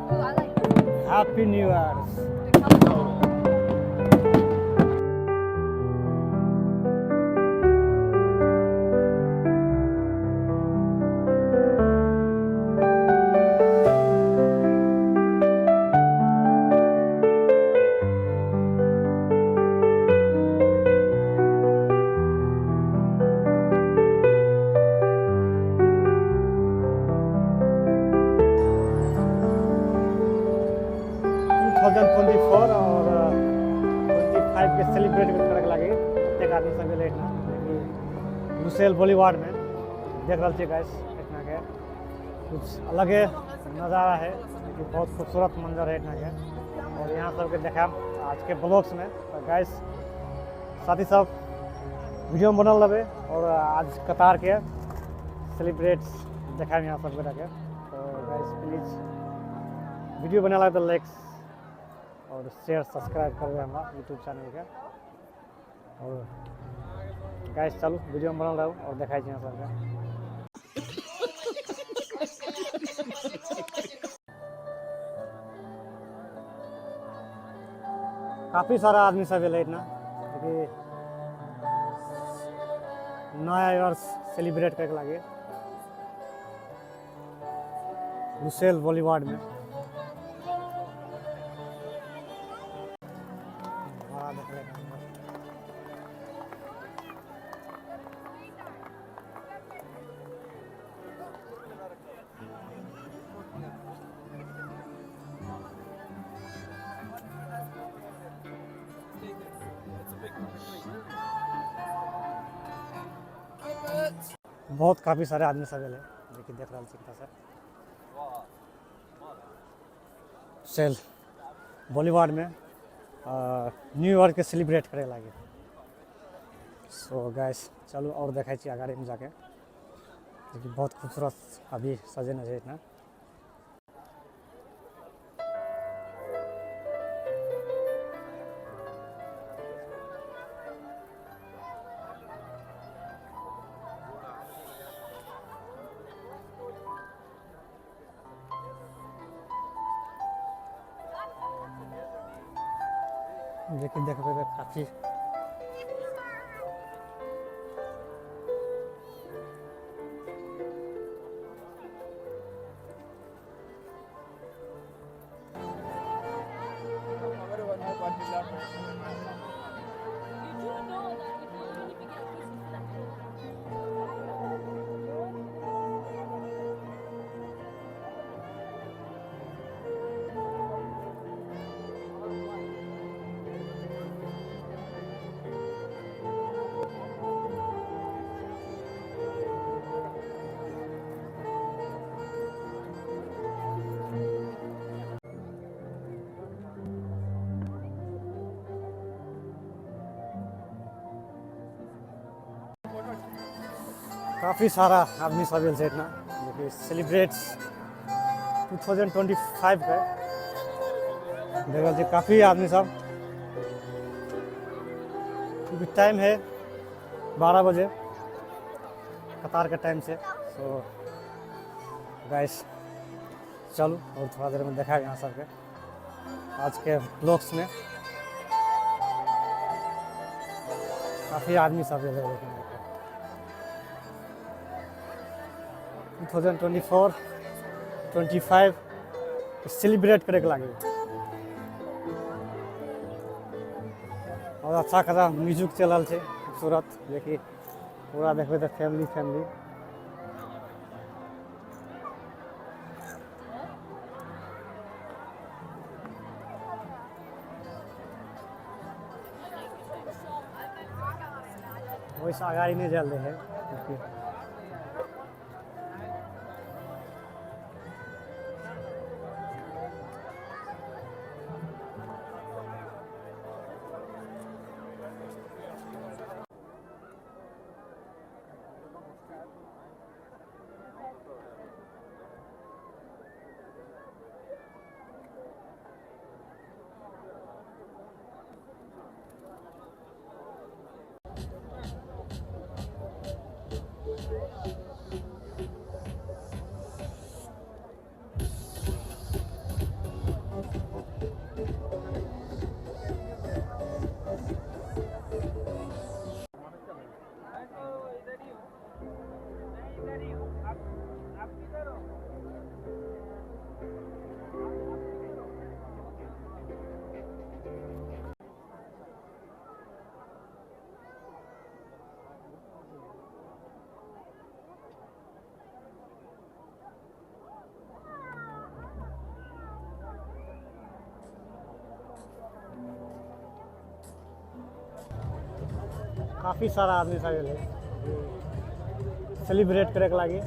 Ooh, I like this. Happy New Year. The color. Four और 25 के celebrate करे लगे प्रत्येक आदमी सब लेट ना लुसेल बॉलीवार्ड में देख रहा छे गाइस इतना के कुछ अलग नज़ारा है कि बहुत खूबसूरत मंजर है इतना के और यहाँ सबके देखा आज के ब्लॉग्स में तो गाइस साथ ही सब वीडियो में बनल रहे और आज कतार के सेलिब्रेट्स देखा यहाँ सबके रखे तो गाइस प्लीज़ वीडियो बना लगे तो लाइक और शेयर सब्सक्राइब करबे हमारा यूट्यूब चैनल के और गाइस चलो वीडियो में बनल रहू और देखा यहाँ सबके काफ़ी सारा आदमी सब है इतना क्योंकि नया वर्ष सेलिब्रेट करके लगे लुसेल बॉलीवार्ड में बहुत काफ़ी सारे आदमी सब है देखिए देख रहा चिंता सर सेल बॉलीवार्ड में न्यू ईयर के सेलिब्रेट करे लगे सो गाइस चलो और देखा आगे में जाके देखिए बहुत खूबसूरत अभी सजे नजे इतना देखिए देख काफ़ी काफ़ी सारा आदमी सब है इतना देखिए सेलिब्रेट्स 2025 के देखा काफ़ी आदमी सब क्योंकि टाइम है 12 बजे कतार के टाइम से तो गाइस चलो और थोड़ा देर में देखा यहाँ सबके आज के ब्लॉग्स में काफ़ी आदमी सब है 2024 25 सेलिब्रेट करे के लगे और अच्छा खासा म्यूजिक चल रहा है खूबसूरत देखिए पूरा देखते तो फैमिली वैसा आगाड़ी नहीं जल रहे हैं काफ़ी सारा आदमी सब है सेलिब्रेट करे के लगी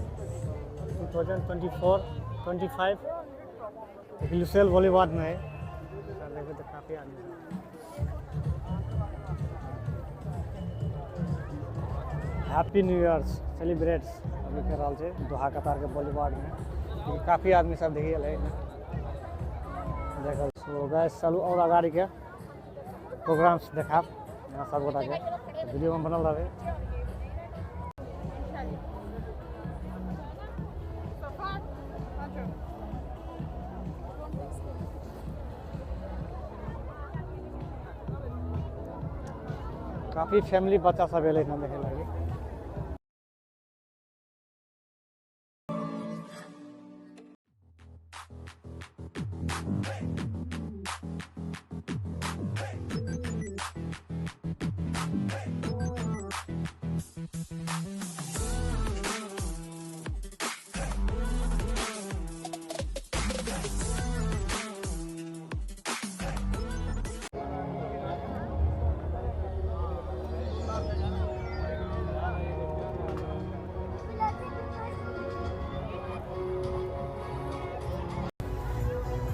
2024-25 लुसेल बॉलीवुड में है। देखे तो काफ़ी आदमी हैप्पी न्यू ईयर्स सेलिब्रेट्स अभी कर रहा है दोहा कतार के बॉलीवुड में। काफ़ी आदमी सब देखिए देख सो गैस चलू और अगाड़ी के प्रोग्राम्स देखा यहाँ सब गोटा के वीडियो में बनल रहे। काफ़ी फैमिली बच्चा सब है देखे लगे।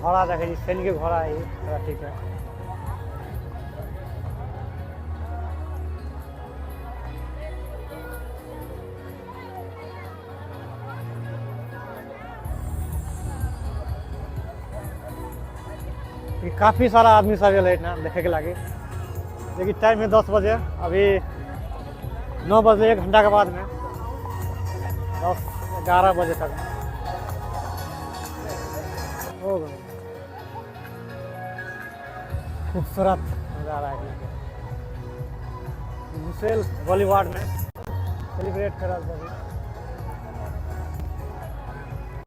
घोड़ा देखे सैनिक के घोड़ा है थोड़ा ठीक है। काफ़ी सारा आदमी सब है ना देखे के लगे। लेकिन टाइम है 10 बजे, अभी 9 बजे 1 घंटा के बाद में 10-11 बजे तक हो गए। खूबसूरत नज़ारा है लुसेल बॉलीवुड में सेलिब्रेट कर रहा है।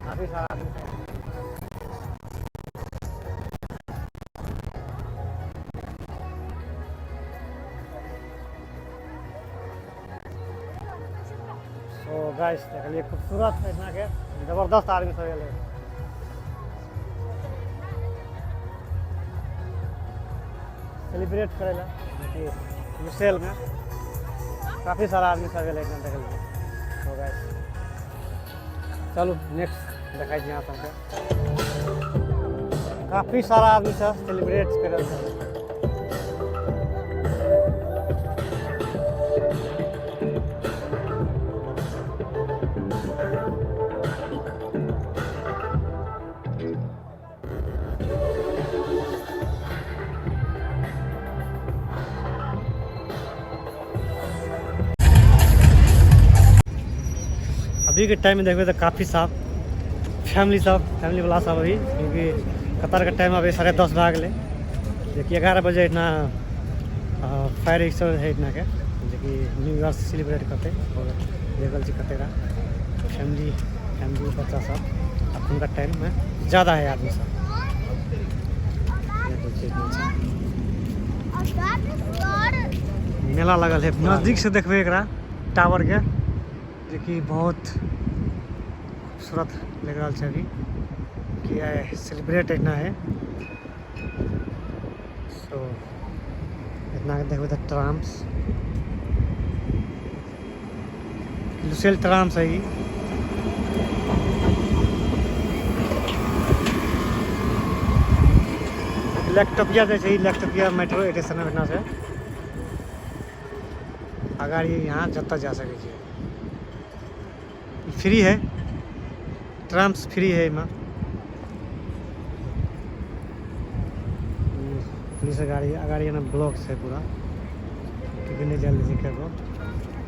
काफ़ी सारा आदमी तो गाइस देखिए खूबसूरत इतना के जबरदस्त आदमी सब है सेलिब्रेट करेला लुसेल में। काफ़ी सारा आदमी सब है देख तो गाइस चलो नेक्स्ट देखा यहाँ सबके काफ़ी सारा आदमी सब सेलिब्रेट करे। अभी के टाइम में देखते तो काफ़ी साफ फैमिली वाला सब अभी, क्योंकि कतार का टाइम अभी 10:30 भाग ले। देखिए 11 बजे इतना फायर एक्सर है इतना के जो कि न्यू ईयर सेलिब्रेट करते और देखल जी करते रहा फैमिली बच्चा सब। अब उनका टाइम में ज़्यादा है आदमी सब। मेला लगल है नज़दीक से देखबे एकरा टावर के जो कि बहुत खूबसूरत लग रहा है अभी कि सेलिब्रेट इतना है। सो इतना देखो तो ट्राम्स लुसेल ट्राम्स है ये। इलेक्ट्रोपिया जैसे इलेक्ट्रोपिया मेट्रो स्टेशन में से अगर ये यहाँ जत्ता जा सके फ्री है ट्राम्स फ्री है इमा पुलिस गाड़ी अगाड़ी ना ब्लॉक है पूरा क्योंकि नहीं जल्दी से करो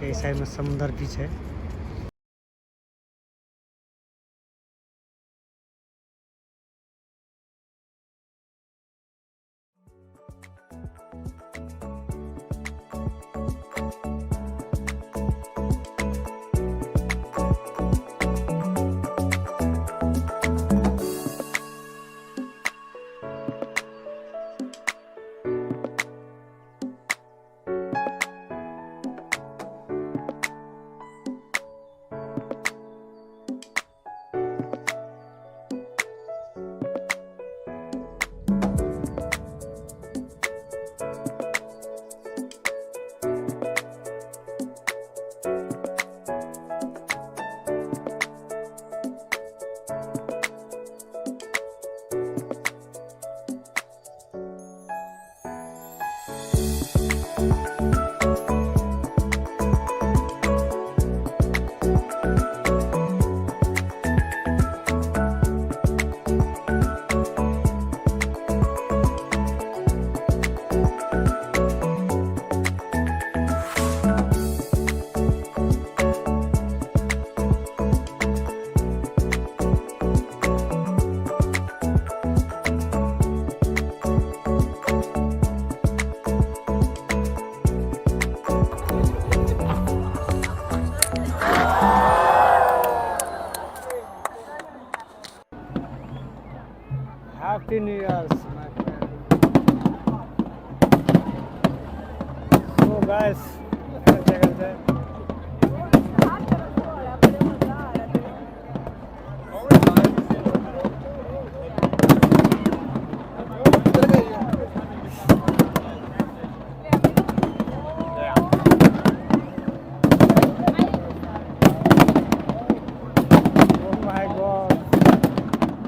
ये साइड में समुद्र बीच है। Happy new years so guys करते करते Oh my God.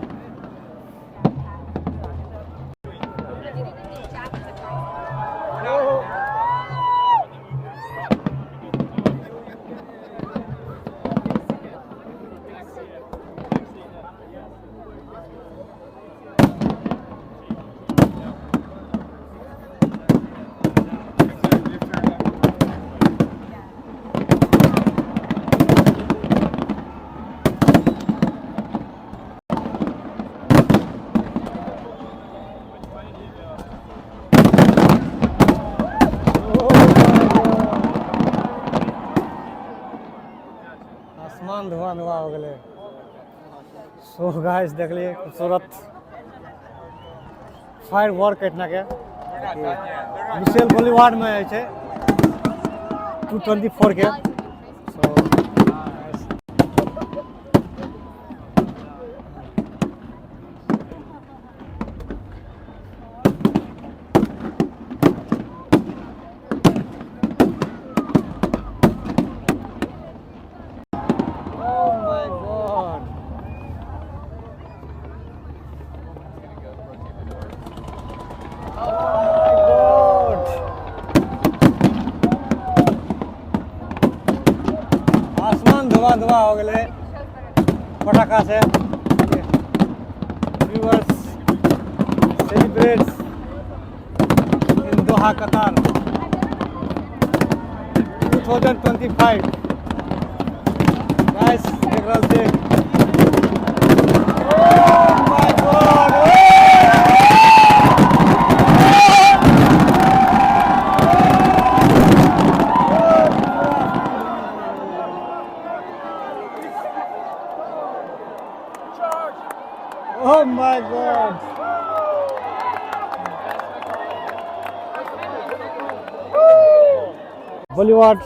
आसमान धुआं धुआं हो गए सो गाइस देख लिए खूबसूरत फायर वर्क इतना के मिशेल बोलीवार्ड में है 224 के सो आसमान धुआं धुआं हो गए पटाखा से व्यूअर्स सेलिब्रेट्स इन दोहा कतार 2025 गाइस देख रहे थे oh my God Oh my God! Bollywood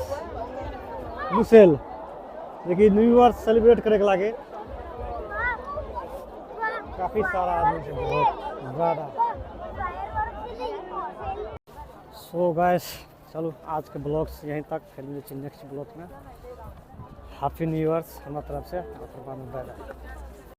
Lucille देखिए न्यू ईयर सेलिब्रेट करे के लागे काफी सारा आदमी है बहुत ज़्यादा सो गाइस चलो आज के ब्लॉग्स यहीं तक फिर मिलते हैं नेक्स्ट ब्लॉग में हैप्पी न्यू ईयर्स हमारी तरफ से बाय बाय।